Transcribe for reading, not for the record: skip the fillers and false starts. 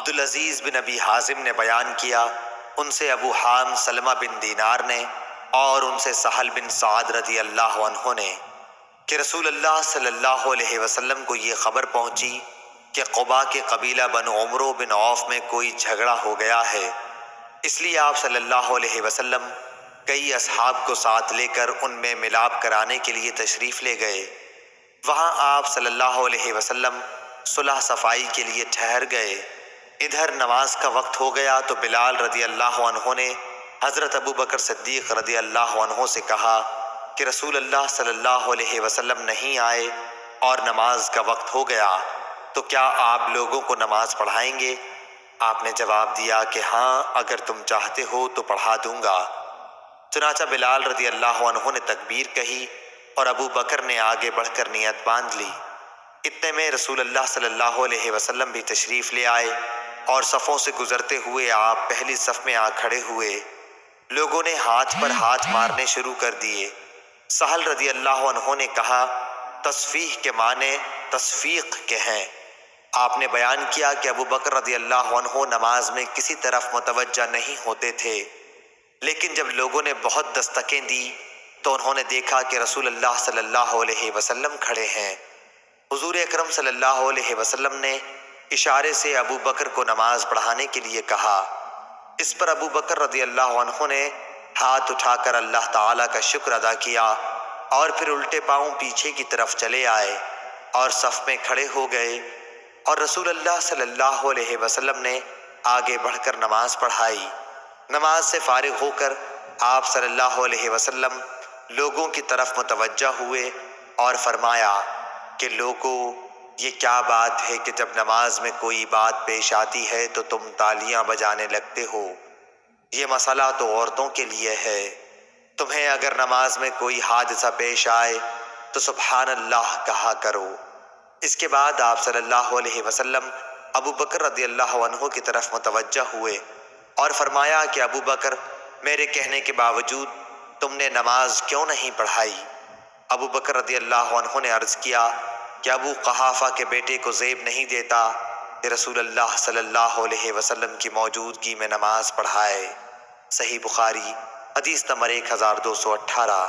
عبدالعزیز بن ابی حازم نے بیان کیا، ان سے ابو حام سلمہ بن دینار نے اور ان سے سہل بن سعد رضی اللہ عنہ نے کہ رسول اللہ صلی اللہ علیہ وسلم کو یہ خبر پہنچی کہ قبا کے قبیلہ بنو عمرو بن عوف میں کوئی جھگڑا ہو گیا ہے۔ اس لیے آپ صلی اللہ علیہ وسلم کئی اصحاب کو ساتھ لے کر ان میں ملاپ کرانے کے لیے تشریف لے گئے۔ وہاں آپ صلی اللہ علیہ وسلم صلح صفائی کے لیے ٹھہر گئے۔ ادھر نماز کا وقت ہو گیا تو بلال رضی اللہ عنہ نے حضرت ابو بکر صدیق رضی اللہ عنہ سے کہا کہ رسول اللہ صلی اللہ علیہ وسلم نہیں آئے اور نماز کا وقت ہو گیا، تو کیا آپ لوگوں کو نماز پڑھائیں گے؟ آپ نے جواب دیا کہ ہاں، اگر تم چاہتے ہو تو پڑھا دوں گا۔ چنانچہ بلال رضی اللہ عنہ نے تکبیر کہی اور ابو بکر نے آگے بڑھ کر نیت باندھ لی۔ اتنے میں رسول اللہ صلی اللہ علیہ وسلم بھی تشریف لے آئے اور صفوں سے گزرتے ہوئے آپ پہلی صف میں آ کھڑے ہوئے۔ لوگوں نے ہاتھ پر ہاتھ مارنے شروع کر دیے۔ سہل رضی اللہ عنہ نے کہا، تصفیح کے معنی تصفیق کے ہیں۔ آپ نے بیان کیا کہ ابو بکر رضی اللہ عنہ نماز میں کسی طرف متوجہ نہیں ہوتے تھے، لیکن جب لوگوں نے بہت دستکیں دی تو انہوں نے دیکھا کہ رسول اللہ صلی اللہ علیہ وسلم کھڑے ہیں۔ حضور اکرم صلی اللہ علیہ وسلم نے اشارے سے ابو بکر کو نماز پڑھانے کے لیے کہا۔ اس پر ابو بکر رضی اللہ عنہ نے ہاتھ اٹھا کر اللہ تعالیٰ کا شکر ادا کیا اور پھر الٹے پاؤں پیچھے کی طرف چلے آئے اور صف میں کھڑے ہو گئے، اور رسول اللہ صلی اللہ علیہ وسلم نے آگے بڑھ کر نماز پڑھائی۔ نماز سے فارغ ہو کر آپ صلی اللہ علیہ وسلم لوگوں کی طرف متوجہ ہوئے اور فرمایا کہ لوگو، یہ کیا بات ہے کہ جب نماز میں کوئی بات پیش آتی ہے تو تم تالیاں بجانے لگتے ہو؟ یہ مسئلہ تو عورتوں کے لیے ہے۔ تمہیں اگر نماز میں کوئی حادثہ پیش آئے تو سبحان اللہ کہا کرو۔ اس کے بعد آپ صلی اللہ علیہ وسلم ابو بکر رضی اللہ عنہ کی طرف متوجہ ہوئے اور فرمایا کہ ابو بکر، میرے کہنے کے باوجود تم نے نماز کیوں نہیں پڑھائی؟ ابو بکر رضی اللہ عنہ نے عرض کیا کہ ابو قحافہ کے بیٹے کو زیب نہیں دیتا کہ رسول اللہ صلی اللہ علیہ وسلم کی موجودگی میں نماز پڑھائے۔ صحیح بخاری، حدیث نمبر 1218۔